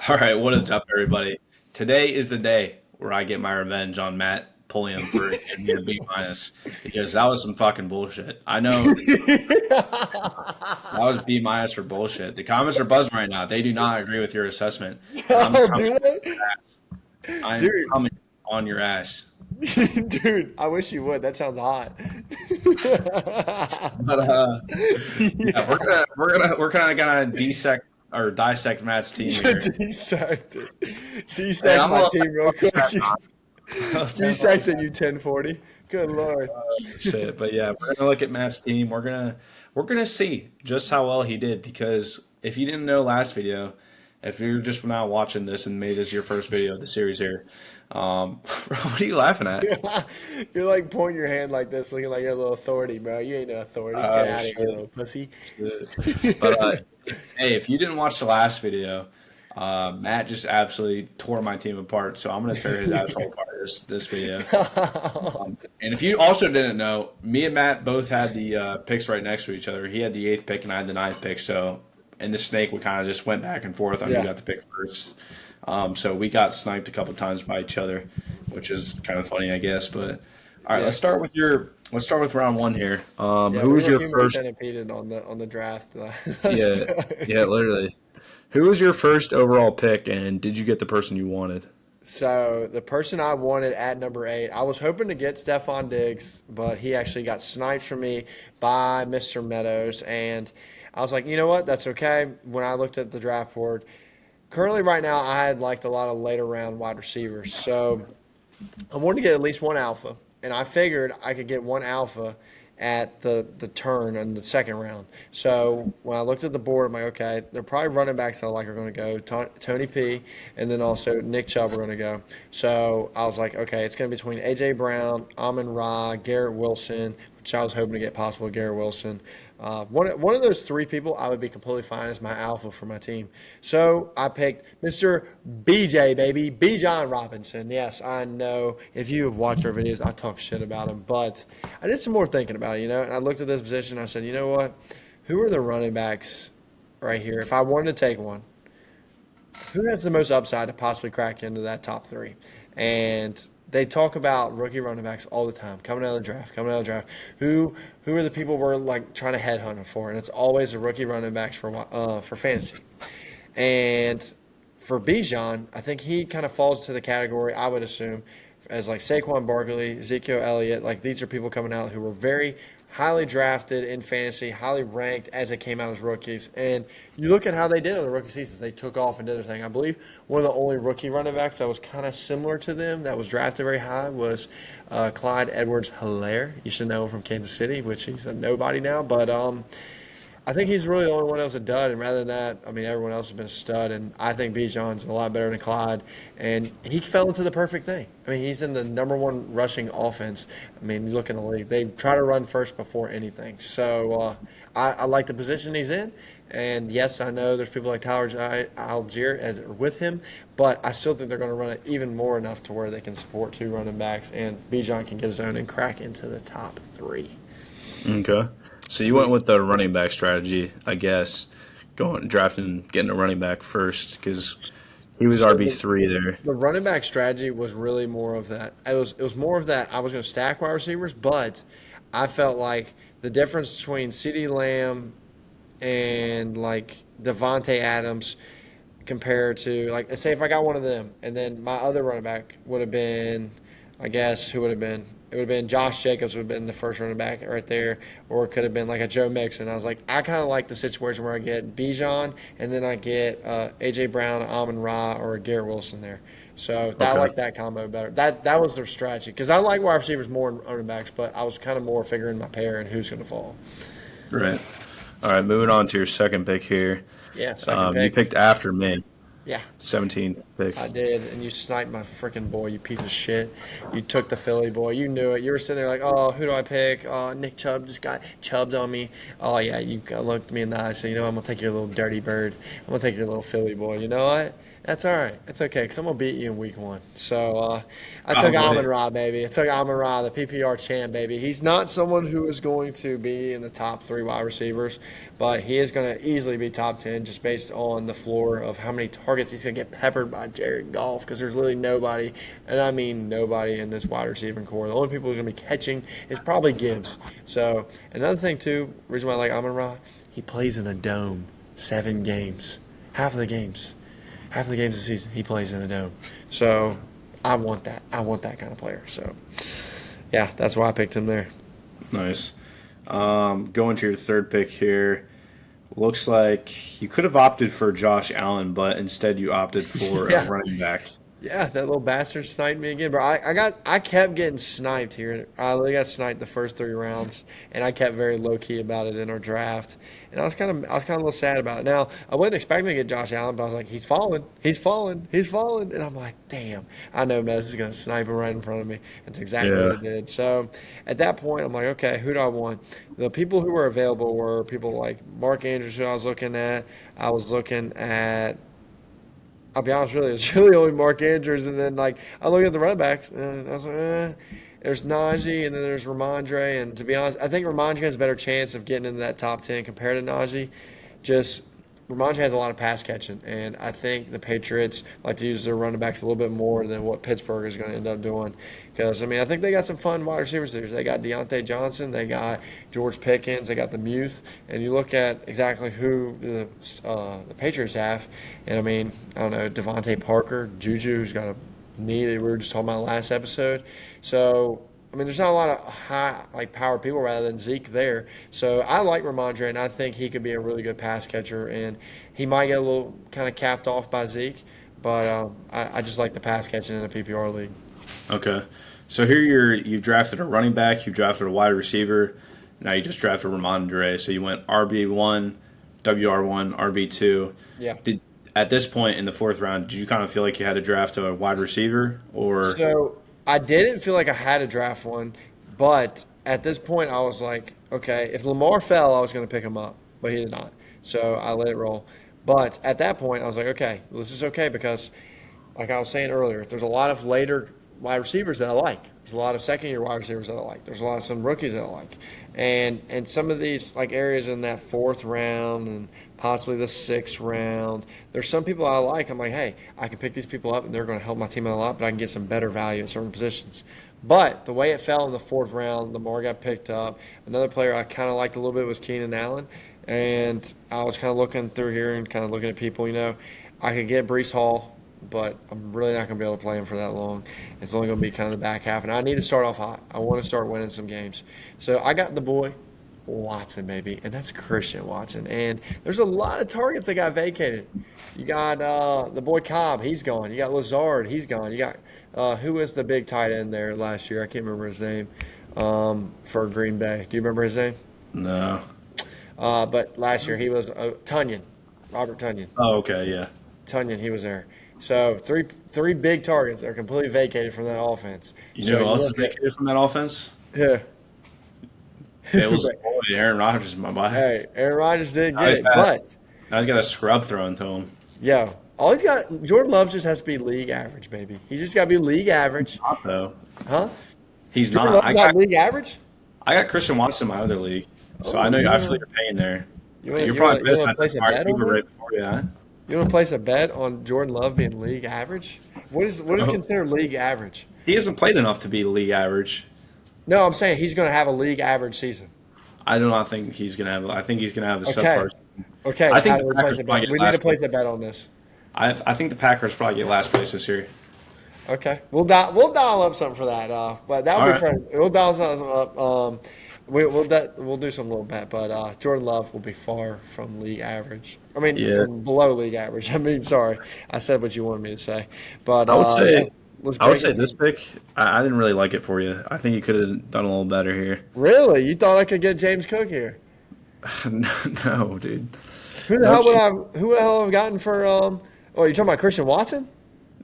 All right, what is up, everybody? Today is the day where I get my revenge on Matt Pulliam for giving me a B minus because that was some fucking bullshit. I know that was B minus for bullshit. The comments are buzzing right now. They do not agree with your assessment, and I'm Oh, coming. do they? I am Dude, coming on your ass. dude, I wish you would. That sounds hot. But yeah, we're Yeah. gonna we're gonna we're kind of gonna dissect Matt's team here. Dissect it. Hey, Dissect I'm a my little team real tense quick. on Dissect at you 1040. Good lord. shit. But yeah, we're gonna look at Matt's team. We're gonna see just how well he did because if you didn't know last video, if you're just now watching this and made this your first video of the series here, what are you laughing at? You're like pointing your hand like this, looking like you're a little authority, bro. You ain't no authority. Get Oh out of here, shit, little pussy. shit. But hey, if you didn't watch the last video, Matt just absolutely tore my team apart. So I'm gonna tear his asshole apart this video. And if you also didn't know, me and Matt both had the picks right next to each other. He had the eighth pick and I had the ninth pick. So in the snake, we kind of just went back and forth on who Yeah. got the pick first. So we got sniped a couple times by each other, which is kind of funny, I guess. But all right, Yeah. let's start with round one here. Yeah, Who we was were your human first? centipedeed on the draft. Yeah, yeah, literally. Who was your first overall pick, and did you get the person you wanted? So the person I wanted at number 8, I was hoping to get Stephon Diggs, but he actually got sniped from me by Mr. Meadows, and I was like, you know what, that's okay. When I looked at the draft board, currently right now I had liked a lot of later round wide receivers, so I wanted to get at least one alpha, and I figured I could get one alpha at the turn in the second round. So when I looked at the board, I'm like, okay, they're probably running backs that I like are going to go. Tony P, and then also Nick Chubb are going to go. So I was like, okay, it's going to be between AJ Brown, Amon Ra, Garrett Wilson, which I was hoping to get possible Garrett Wilson. One of those three people I would be completely fine as my alpha for my team. So I picked Mr. BJ, baby, B. John Robinson. Yes, I know if you have watched our videos, I talk shit about him, but I did some more thinking about it, and I looked at this position. And I said, you know what? Who are the running backs right here? If I wanted to take one, who has the most upside to possibly crack into that top three? And they talk about rookie running backs all the time, coming out of the draft, coming out of the draft. Who are the people we're like trying to headhunt them for? And it's always the rookie running backs for fantasy. And for Bijan, I think he kind of falls to the category I would assume as like Saquon Barkley, Ezekiel Elliott. Like these are people coming out who were very highly drafted in fantasy, highly ranked as they came out as rookies. And you look at how they did on the rookie seasons. They took off and did their thing. I believe one of the only rookie running backs that was kind of similar to them that was drafted very high was Clyde Edwards-Helaire. You should know him from Kansas City, which he's a nobody now. But I think he's really the only one that was a dud, and rather than that, I mean, everyone else has been a stud, and I think Bijan's a lot better than Clyde, and he fell into the perfect thing. I mean, he's in the number one rushing offense. I mean, you look in the league, they try to run first before anything. So I like the position he's in, and yes, I know there's people like Tyler Algier as with him, but I still think they're going to run it even more enough to where they can support two running backs, and Bijan can get his own and crack into the top three. Okay. So you went with the running back strategy, I guess, going drafting, getting a running back first because he was So RB three there. the running back strategy was really more of that. It was more of that. I was going to stack wide receivers, but I felt like the difference between CeeDee Lamb and like Devontae Adams compared to like say if I got one of them and then my other running back would have been I guess who would have been it would have been Josh Jacobs would have been the first running back right there or it could have been like a Joe Mixon. I was like I kind of like the situation where I get Bijan and then I get AJ Brown, Amon Ra or Garrett Wilson there. So I Okay. like that combo better. That was their strategy because I like wide receivers more than running backs, but I was kind of more figuring my pair and who's going to fall. Right. All right. Moving on to your second pick here. Yeah, second You pick. picked after me, Yeah, 17th pick. I did, and you sniped my freaking boy, you piece of shit. You took the Philly boy. You knew it. You were sitting there like, oh, who do I pick? Oh, Nick Chubb just got chubbed on me. Oh, yeah, you looked me in the eye. So, you know, I'm going to take your little dirty bird. I'm going to take your little Philly boy. You know what? That's all right. It's okay because I'm gonna beat you in week 1. So I took Probably. Amon Ra, baby. I took Amon Ra, the PPR champ, baby. He's not someone who is going to be in the top 3 wide receivers, but he is going to easily be top 10 just based on the floor of how many targets he's going to get peppered by Jared Goff because there's literally nobody, and I mean nobody in this wide receiving core. The only people who's going to be catching is probably Gibbs. So another thing too, reason why I like Amon Ra, he plays in a dome, 7 games, half of the games. Half the games of the season, he plays in a dome. So I want that. I want that kind of player. So, yeah, that's why I picked him there. Nice. Going to your third pick here. Looks like you could have opted for Josh Allen, but instead you opted for a Yeah. running back. Yeah, that little bastard sniped me again, bro. I kept getting sniped here. I got sniped the first 3 rounds, and I kept very low key about it in our draft. And I was kind of a little sad about it. Now I wasn't expecting to get Josh Allen, but I was like, he's falling, and I'm like, damn, I know Mez is gonna snipe him right in front of me. That's exactly what Yeah. it did. So at that point, I'm like, okay, who do I want? The people who were available were people like Mark Andrews, who I was looking at. I was looking at. I'll be honest, really, it's really only Mark Andrews, and then like I look at the running backs, and I was like, there's Najee, and then there's Ramondre, and to be honest, I think Ramondre has a better chance of getting into that top 10 compared to Najee. Just Ramondre has a lot of pass catching, and I think the Patriots like to use their running backs a little bit more than what Pittsburgh is going to end up doing. Because I mean, I think they got some fun wide receivers there. They got Deontay Johnson, they got George Pickens, they got the Muth, and you look at exactly who the Patriots have, and I mean, I don't know, Devontae Parker, Juju, who's got a knee that we were just talking about last episode. So I mean, there's not a lot of high, like power people rather than Zeke there. So I like Ramondre, and I think he could be a really good pass catcher. And he might get a little kind of capped off by Zeke, but I just like the pass catching in a PPR league. Okay. So here you've drafted a running back, you've drafted a wide receiver, now you just drafted Ramondre. So you went RB1, WR1, RB2. Yeah. Did at this point in the fourth round, did you kind of feel like you had to draft a wide receiver or So I didn't feel like I had to draft one, but at this point I was like, okay, if Lamar fell, I was going to pick him up, but he did not. So I let it roll. But at that point, I was like, okay, well, this is okay because, like I was saying earlier, there's a lot of later wide receivers that I like. There's a lot of second year wide receivers that I like. There's a lot of some rookies that I like. And some of these like areas in that 4th round and possibly the 6th round, there's some people I like. I'm like, hey, I can pick these people up and they're going to help my team out a lot, but I can get some better value at certain positions. But the way it fell in the 4th round, Lamar got picked up. Another player I kind of liked a little bit was Keenan Allen. And I was kind of looking through here and kind of looking at people, I could get Brees Hall, but I'm really not going to be able to play him for that long. It's only going to be kind of the back half, and I need to start off hot. I want to start winning some games. So I got the boy Watson, baby, and that's Christian Watson. And there's a lot of targets that got vacated. You got the boy Cobb, he's gone. You got Lazard, he's gone. You got who was the big tight end there last year? I can't remember his name for Green Bay. Do you remember his name? no? But last year he was Tunyon, Robert Tunyon. Oh, okay, yeah. Tunyon, he was there. So three big targets that are completely vacated from that offense. You So know who else is look at- vacated from that offense? Yeah. It was boy, Aaron Rodgers, my boy. Hey, Aaron Rodgers didn't Now get he's it, got, but now he's got a scrub thrown to him. yo, all he's got Jordan Love just has to be league average, baby. He just got to be league average, Not though. huh? He's Jordan not. Love's not league average. I got Christian Watson in my other league, so I know I feel like you're paying there. You're probably pissed. I place a took bet on people that? right before you, huh? You want to place a bet on Jordan Love being league average? What is No. considered league average? He hasn't played enough to be league average. No, I'm saying he's going to have a league average season. I do not think he's gonna have. I think he's gonna have a Okay. subpar. Okay, I think how the do we Packers place a probably bet? get We need to last place place. a bet on this. I think the Packers probably get last place this year. Okay, we'll dial up something for that. But that would All be right. fun. We'll dial something up. We'll do some little bet, but Jordan Love will be far from league average. I mean, Yeah. from below league average. I mean, sorry, I said what you wanted me to say, but I would say. yeah, let's I would break say it. this pick. I didn't really like it for you. I think you could have done a little better here. Really, you thought I could get James Cook here? No, dude. Who the No hell would chance. I? Who the hell have I gotten for? Oh, you're talking about Christian Watson?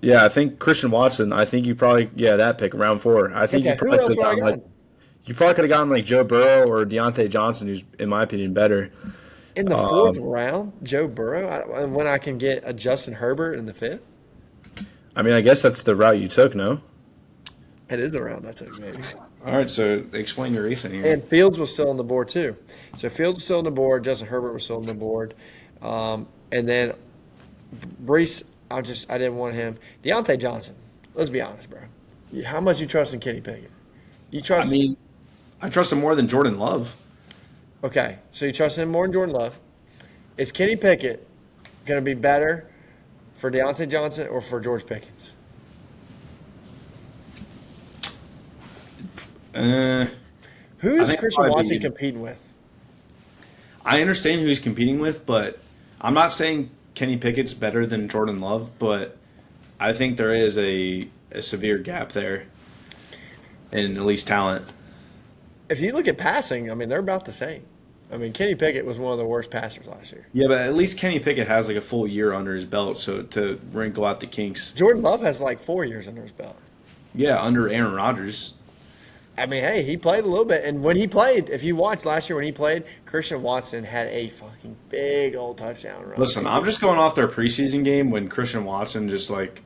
Yeah, I think Christian Watson. I think you probably that pick round 4. I think Okay, you who probably else could would have I gotten gotten? you probably could have gotten like Joe Burrow or Deontay Johnson, who's in my opinion better. In the 4th round, Joe Burrow, and when I can get a Justin Herbert in the 5th? I mean, I guess that's the route you took, no? It is the round I took, maybe. All right, so explain your reasoning here. And Fields was still on the board too. So Fields was still on the board. Justin Herbert was still on the board. And then Brees, I didn't want him. Deontay Johnson. Let's be honest, bro. How much you trust in Kenny Pickett? You I trust? mean, I trust him more than Jordan Love. Okay, so you trust him more than Jordan Love. Is Kenny Pickett going to be better for Deontay Johnson or for George Pickens? Uh, Who I is think Christian probably Watson competing with? I understand who he's competing with, but I'm not saying Kenny Pickett's better than Jordan Love, but I think there is a severe gap there in at least talent. If you look at passing, I mean, they're about the same. I mean, Kenny Pickett was one of the worst passers last year. Yeah, but at least Kenny Pickett has like a full year under his belt, so to wrinkle out the kinks. Jordan Love has like 4 years under his belt. Yeah, under Aaron Rodgers. I mean, hey, he played a little bit. And when he played, if you watched last year when he played, Christian Watson had a fucking big old touchdown run. Listen, I'm just going off their preseason game when Christian Watson just like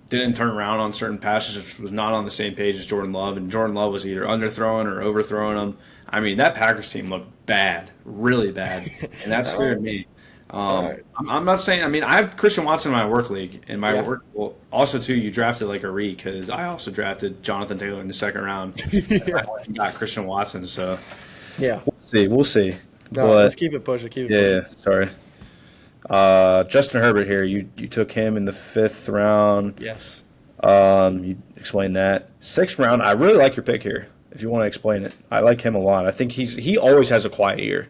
didn't turn around on certain passes, which was not on the same page as Jordan Love, and Jordan Love was either underthrowing or overthrowing them. I mean, that Packers team looked bad, really bad, and that scared me. Right. I'm not saying. I mean, I have Christian Watson in my work league, and my Yeah. work. Well, also too, you drafted like a re because I also drafted Jonathan Taylor in the second round. Yeah. I went and got Christian Watson, so Yeah. we'll see. No, let's keep it pushing. Keep it pushing. Yeah, sorry. Justin Herbert here. You took him in the fifth round. Yes. You explained that. Sixth round, I really like your pick here. If you want to explain it, I like him a lot. I think he always has a quiet year.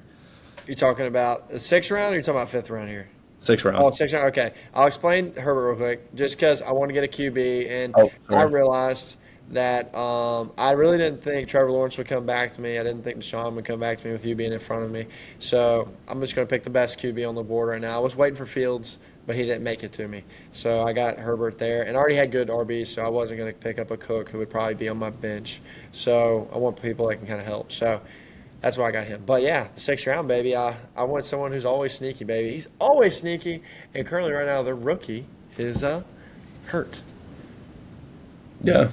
You're talking about the sixth round or you're talking about fifth round here? Sixth round. Oh, sixth round. Okay. I'll explain Herbert real quick just because I want to get a QB. And Oh, I sorry. realized that I really didn't think Trevor Lawrence would come back to me. I didn't think Deshaun would come back to me with you being in front of me. So I'm just going to pick the best QB on the board right now. I was waiting for Fields, but he didn't make it to me. So I got Herbert there. And I already had good RBs, so I wasn't going to pick up a Cook who would probably be on my bench. So I want people that can kind of help. So that's why I got him. But yeah, the sixth round, baby. I want someone who's always sneaky, baby. He's always sneaky. And currently, right now, the rookie is hurt. Yeah.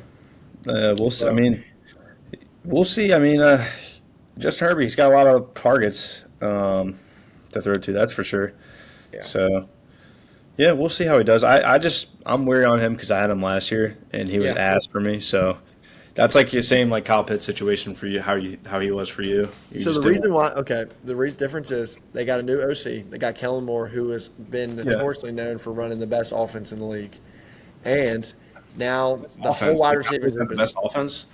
We'll see. I mean, we'll see. I mean, Justin Herbert, he's got a lot of targets to throw to. That's for sure. Yeah. So, yeah, we'll see how he does. I'm weary on him because I had him last year and he was Yeah. ass for me. So that's like the same like Kyle Pitts situation for you. How he was for you. You So just the didn't- reason why, okay, difference is they got a new OC. They got Kellen Moore, who has been notoriously known for running the best offense in the league, and now the whole offense. wide The receivers Cowboys have have the been. best offense.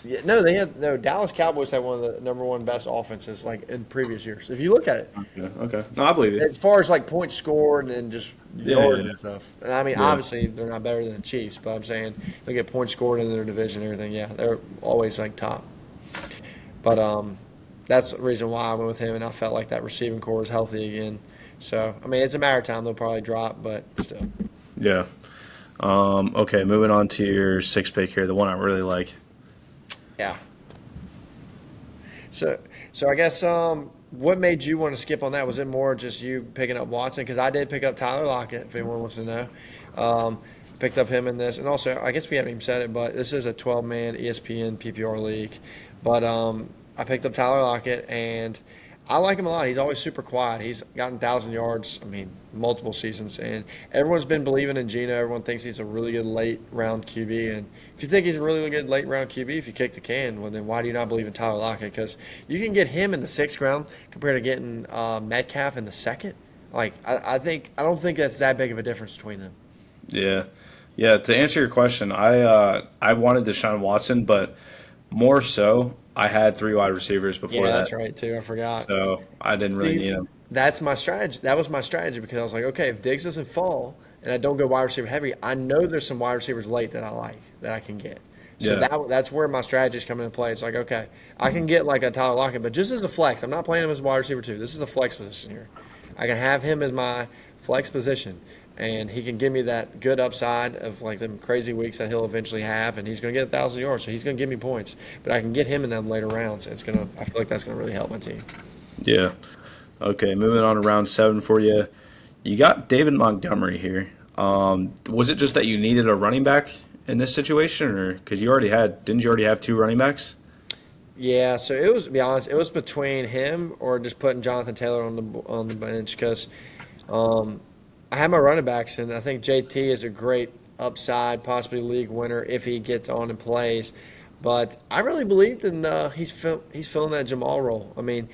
Yeah, no. Dallas Cowboys had one of the number one best offenses like in previous years. If you look at it, Yeah, okay. No, I believe you. as far as like points scored and just Yeah, yards yeah. and stuff. And I mean, Yeah. obviously they're not better than the Chiefs, but I'm saying look at points scored in their division and everything. Yeah, they're always like top. But that's the reason why I went with him, and I felt like that receiving core is healthy again. So I mean, it's a matter of time they'll probably drop, but still. Yeah. Okay, moving on to your sixth pick here, the one I really like. Yeah. So I guess what made you want to skip on that? Was it more just you picking up Watson? Because I did pick up Tyler Lockett, if anyone wants to know. Picked up him in this. And also, I guess we haven't even said it, but this is a 12-man ESPN PPR league. But I picked up Tyler Lockett, and I like him a lot. He's always super quiet. He's gotten 1,000 yards, I mean, multiple seasons. And everyone's been believing in Geno. Everyone thinks he's a really good late-round QB. And if you think he's a really good late-round QB, if you kick the can, well, then why do you not believe in Tyler Lockett? Because you can get him in the sixth round compared to getting Metcalf in the second. Like, I don't think that's that big of a difference between them. Yeah. Yeah, to answer your question, I wanted Deshaun Watson, but more so, I had three wide receivers before Yeah, that. that's right, too. I forgot. So I didn't really See, need him. That's my strategy. That was my strategy because I was like, okay, if Diggs doesn't fall and I don't go wide receiver heavy, I know there's some wide receivers late that I like that I can get. So Yeah. that's where my strategy is coming into play. It's like, okay, I can get like a Tyler Lockett, but just as a flex. I'm not playing him as a wide receiver too. This is a flex position here. I can have him as my flex position, and he can give me that good upside of like them crazy weeks that he'll eventually have, and he's going to get 1,000 yards, so he's going to give me points. But I can get him in them later rounds. I feel like that's going to really help my team. Yeah. Okay, moving on to round 7 for you. You got David Montgomery here. Was it just that you needed a running back in this situation, or because you already had, didn't you already have two running backs? Yeah, so it was, to be honest, it was between him or just putting Jonathan Taylor on the bench because um, I had my running backs, and I think JT is a great upside, possibly league winner if he gets on and plays. But I really believed in he's filling that Jamal role. I mean,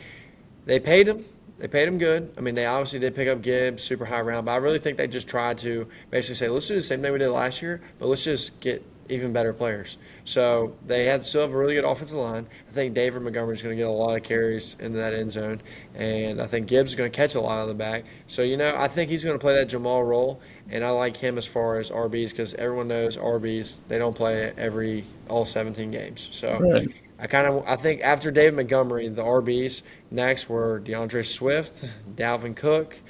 they paid him. They paid him good. I mean, they obviously did pick up Gibbs, super high round, but I really think they just tried to basically say, let's do the same thing we did last year, but let's just get even better players. So they still have a really good offensive line. I think David Montgomery is going to get a lot of carries into that end zone, and I think Gibbs is going to catch a lot of the back. So I think he's going to play that Jamal role, and I like him as far as RBs because everyone knows RBs they don't play all 17 games. So Right. I think after David Montgomery, the RBs next were DeAndre Swift, Dalvin Cook,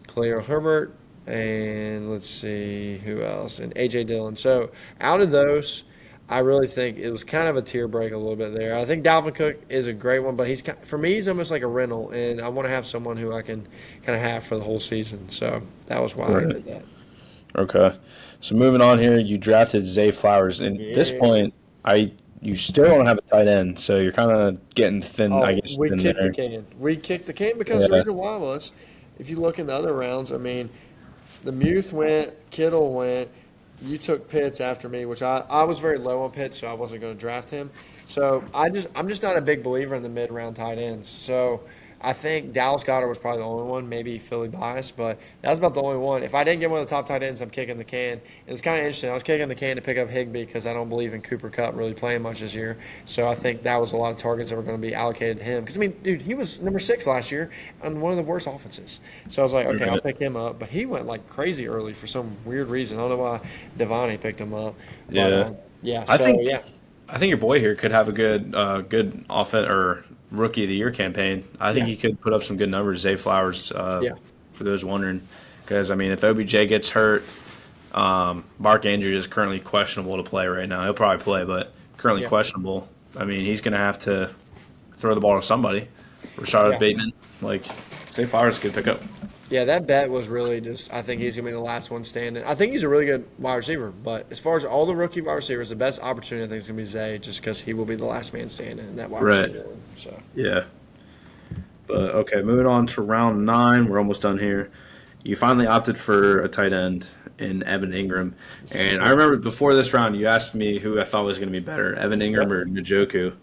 Khalil Herbert, and let's see who else, and AJ Dillon. So out of those, I really think it was kind of a tear break a little bit there. I think Dalvin Cook is a great one, but for me he's almost like a rental, and I want to have someone who I can kind of have for the whole season. So that was why I Right. did that. Okay. So moving on here, you drafted Zay Flowers. And at this Yeah. point, I you still don't have a tight end, so you're kind of getting thin, I Oh, guess, we thin kicked the there. can. We kicked the can because the Yeah. reason why was, if you look in the other rounds, I mean, the Muth went, Kittle went. You took Pitts after me, which I was very low on Pitts, so I wasn't going to draft him. So I'm just not a big believer in the mid round tight ends. So I think Dallas Goedert was probably the only one, maybe Philly bias, but that was about the only one. If I didn't get one of the top tight ends, I'm kicking the can. It was kind of interesting. I was kicking the can to pick up Higbee because I don't believe in Cooper Kupp really playing much this year. So I think that was a lot of targets that were going to be allocated to him. Because I mean, dude, he was number 6 last year on one of the worst offenses. So I was like, okay, I'll Right. pick him up. But he went like crazy early for some weird reason. I don't know why Devani picked him up, but Yeah. yeah. I So think yeah, I think your boy here could have a good offense or rookie of the year campaign. I think yeah, he could put up some good numbers. Zay Flowers, yeah, for those wondering, because I mean, if OBJ gets hurt, Mark Andrews is currently questionable to play right now. He'll probably play, but currently yeah, questionable. I mean, he's going to have to throw the ball to somebody. Rashad yeah. Bateman, like Zay Flowers could pick up. Yeah, that bet was really just. I think he's gonna be the last one standing. I think he's a really good wide receiver, but as far as all the rookie wide receivers, the best opportunity I think is gonna be Zay, just because he will be the last man standing in that wide Right. receiver room. So Yeah. But okay, moving on to round 9. We're almost done here. You finally opted for a tight end in Evan Ingram. And I yeah, remember before this round, you asked me who I thought was going to be better, Evan Ingram yep, or Njoku.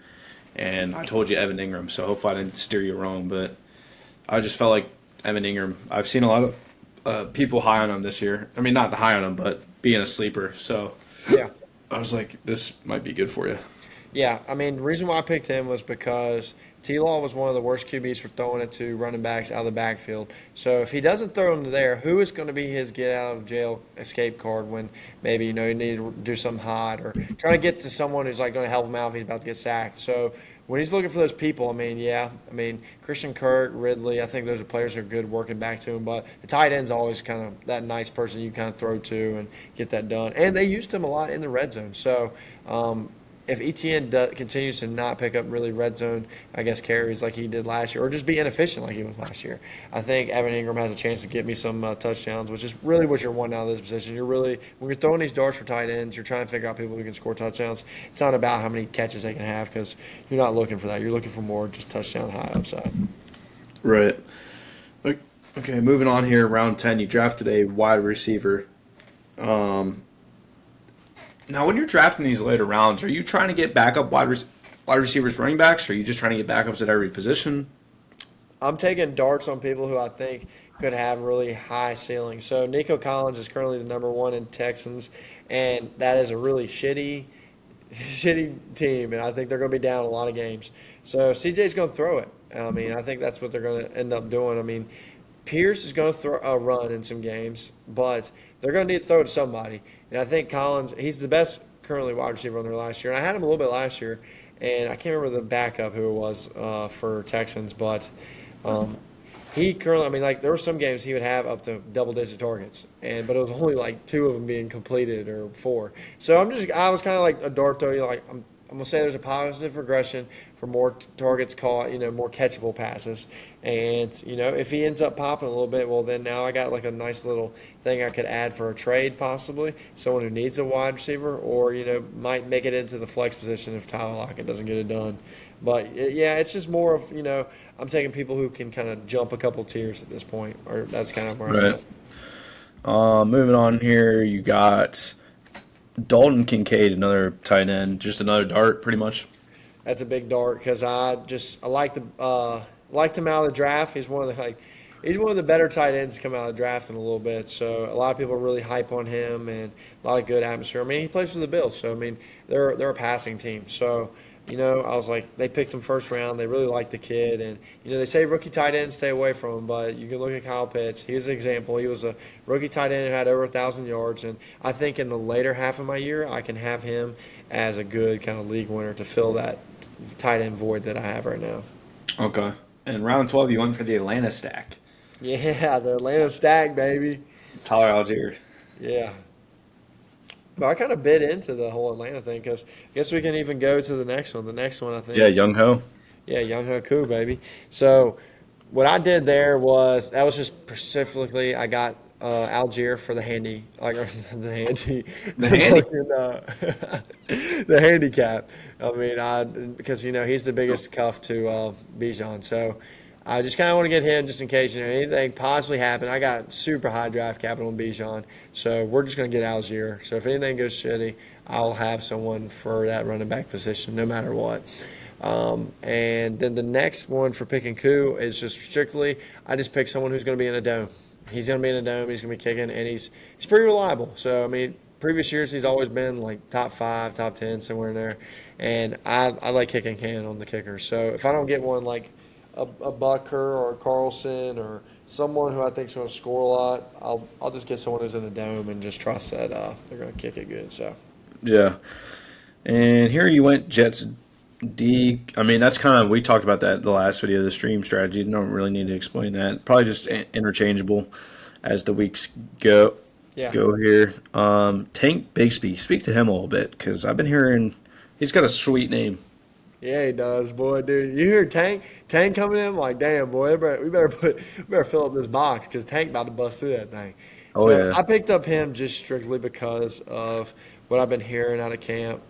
And I told you Evan Ingram, so hopefully I didn't steer you wrong. But I just felt like Evan Ingram, I've seen a lot of people high on him this year. I mean, not high on him, but being a sleeper. So yeah. I was like, this might be good for you. Yeah, I mean, the reason why I picked him was because T Law was one of the worst QBs for throwing it to running backs out of the backfield. So if he doesn't throw him to there, who is going to be his get out of jail escape card when maybe you need to do something hot or trying to get to someone who's like going to help him out if he's about to get sacked. So when he's looking for those people, I mean, yeah, I mean Christian Kirk, Ridley, I think those are players that are good working back to him. But the tight end's always kind of that nice person you kind of throw to and get that done. And they used him a lot in the red zone. So. If continues to not pick up really red zone, I guess carries like he did last year, or just be inefficient like he was last year, I think Evan Ingram has a chance to get me some touchdowns, which is really what you're wanting out of this position. You're really when you're throwing these darts for tight ends, you're trying to figure out people who can score touchdowns. It's not about how many catches they can have because you're not looking for that. You're looking for more just touchdown high upside. Right. Okay, moving on here, round 10, you drafted a wide receiver. Now, when you're drafting these later rounds, are you trying to get backup wide receivers, running backs, or are you just trying to get backups at every position? I'm taking darts on people who I think could have really high ceilings. So Nico Collins is currently the number one in Texans, and that is a really shitty team, and I think they're going to be down a lot of games. So CJ's going to throw it. I mean, I think that's what they're going to end up doing. I mean, Pierce is going to throw a run in some games, but they're going to need to throw to somebody. And I think Collins, he's the best currently wide receiver on there last year. And I had him a little bit last year, and I can't remember the backup who it was for Texans, but um, he currently, I mean, like there were some games he would have up to double-digit targets, but it was only like 2 of them being completed or 4. So I was kind of like a dart throw. Like I'm gonna say there's a positive regression for more targets caught, more catchable passes. And if he ends up popping a little bit, well, then now I got like a nice little thing I could add for a trade, possibly someone who needs a wide receiver, or might make it into the flex position if Tyler Lockett doesn't get it done. But yeah, it's just more of I'm taking people who can kind of jump a couple tiers at this point, or that's kind of where I'm Right. at. Moving on here, you got Dalton Kincaid, another tight end, just another dart, pretty much. That's a big dart because I liked him out of the draft. He's one of the better tight ends to come out of the draft in a little bit. So a lot of people really hype on him and a lot of good atmosphere. I mean, he plays for the Bills, so I mean they're a passing team. So I was like, they picked him first round. They really liked the kid, and they say rookie tight ends stay away from him, but you can look at Kyle Pitts. He was an example. He was a rookie tight end who had over 1,000 yards, and I think in the later half of my year, I can have him as a good kind of league winner to fill that tight end void that I have right now. Okay. And round 12, you went for the Atlanta stack. Yeah, the Atlanta stack, baby. Tyler Algier. Yeah. But I kind of bit into the whole Atlanta thing because I guess we can even go to the next one. The next one, I think. Yeah, Young Ho. Yeah, Young Hoku, baby. So what I did there was that was just specifically I got Algier for the handy, like the handy, The handy. the handicap. I mean, because he's the biggest cuff to Bijan, so I just kind of want to get him just in case anything possibly happen. I got super high draft capital in Bijan, so we're just gonna get Algier. So if anything goes shitty, I'll have someone for that running back position, no matter what. And then the next one for pick and coup is just strictly I just pick someone who's going to be in a dome. He's going to be in a dome. He's going to be kicking, and he's pretty reliable. So I mean, previous years he's always been like top 5, top 10, somewhere in there. And I like kicking can on the kicker. So if I don't get one like a Bucker or a Carlson or someone who I think is going to score a lot, I'll just get someone who's in the dome and just trust that they're going to kick it good. So Yeah. And here you went Jets D. I mean, that's kind of, we talked about that in the last video, the stream strategy. Don't really need to explain that. Probably just interchangeable as the weeks go yeah. go here. Tank Bigsby. Speak to him a little bit because I've been hearing he's got a sweet name. Yeah, he does, boy, dude. You hear Tank coming in? I'm like, damn, boy, we better fill up this box because Tank about to bust through that thing. Oh So yeah. I picked up him just strictly because of what I've been hearing out of camp,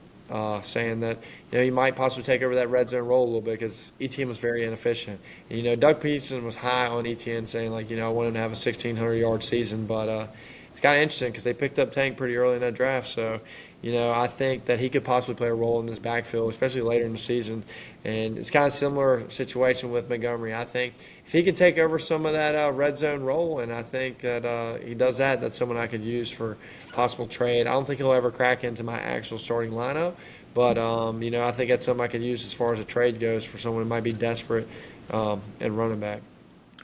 saying that he might possibly take over that red zone role a little bit because ETN was very inefficient. And, Doug Peterson was high on ETN, saying like, I want him to have a 1,600-yard season, but it's kind of interesting because they picked up Tank pretty early in that draft, so. I think that he could possibly play a role in this backfield, especially later in the season. And it's kind of a similar situation with Montgomery. I think if he can take over some of that red zone role, and I think that he does that, that's someone I could use for possible trade. I don't think he'll ever crack into my actual starting lineup, but, I think that's something I could use as far as a trade goes for someone who might be desperate and running back.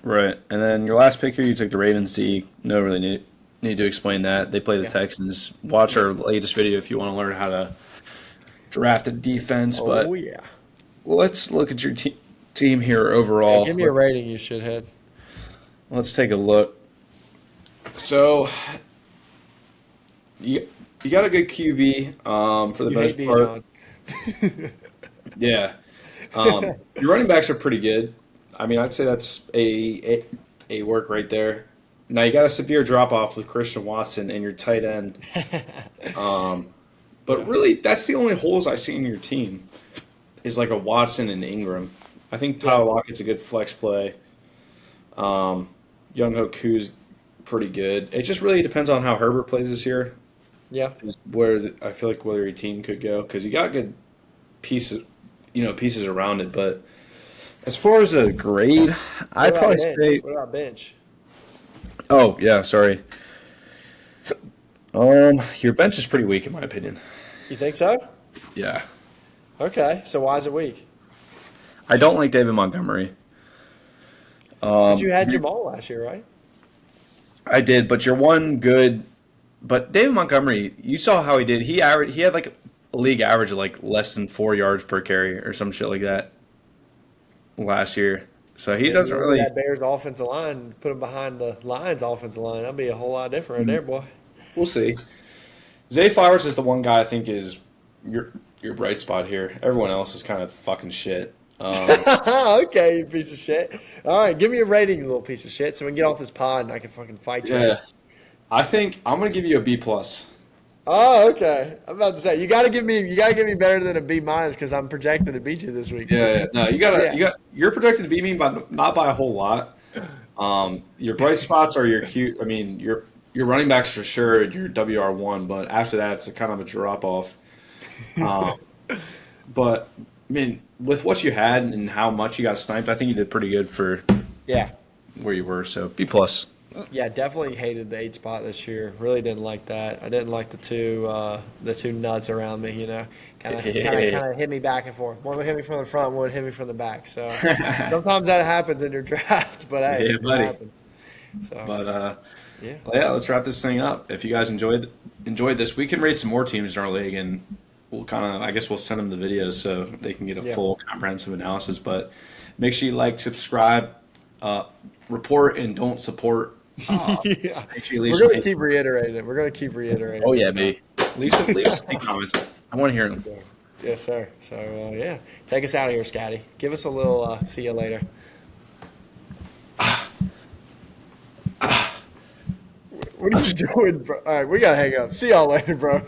Right. And then your last pick here, you took the Ravens D. No really need to explain that. They play the Yeah. Texans. Watch our latest video if you want to learn how to draft a defense. Oh, But yeah. let's look at your team here Hey, overall. give me a rating, you shithead. Let's take a look. So you got a good QB for the You hate most part. Bijan. Yeah. Your running backs are pretty good. I mean, I'd say that's a work right there. Now you got a severe drop off with Christian Watson and your tight end. But Yeah. really, that's the only holes I see in your team is like a Watson and Ingram. I think Tyler Lockett's a good flex play. Young Hoku's pretty good. It just really depends on how Herbert plays this year. Yeah. Is I feel like where your team could go because you got good pieces, pieces around it. But as far as a grade, I'd What about probably bench? say. What about bench? Oh yeah, sorry. Your bench is pretty weak in my opinion. You think so? Yeah, Okay. So why is it weak? I don't like David Montgomery. But you had Jamal last year, right? I did, but you're one good. But David Montgomery, you saw how he did. He had like a league average of like less than 4 yards per carry or some shit like that last year. So he doesn't Maybe really. that Bears offensive line, put him behind the Lions offensive line. That'd be a whole lot different right there, boy. We'll see. Zay Flowers is the one guy I think is your bright spot here. Everyone else is kind of fucking shit. Okay, you piece of shit. All right, give me a rating, you little piece of shit, so we can get off this pod and I can fucking fight your Yeah, ass. I think I'm gonna give you a B plus. Oh, okay. I'm about to say you gotta give me better than a B minus because I'm projecting to beat you this week. Yeah, yeah. No, Yeah. you're projected to beat me, but not by a whole lot. Your bright spots are your cute. I mean, your running backs for sure. Your WR1, but after that, it's a kind of a drop off. Um, but I mean, with what you had and how much you got sniped, I think you did pretty good for Yeah. where you were. So B plus. Yeah, definitely hated the 8 spot this year. Really didn't like that. I didn't like the two nuts around me. Kind of hit me back and forth. One would hit me from the front, one would hit me from the back. So sometimes that happens in your draft, but hey, Yeah, it buddy. happens. So But yeah, well, yeah, let's wrap this thing up. If you guys enjoyed this, we can rate some more teams in our league, and we'll kind of, I guess, we'll send them the videos so they can get a yeah, full comprehensive analysis. But make sure you like, subscribe, report, and don't support. yeah. Make sure you leave We're some gonna hate. keep reiterating it. We're gonna keep reiterating Oh this yeah, stuff. baby. Leave some hate comments. I want to hear them. Yes, sir. So yeah, take us out of here, Scotty. Give us a little. See you later. What are you doing, bro? All right, we gotta hang up. See y'all later, bro.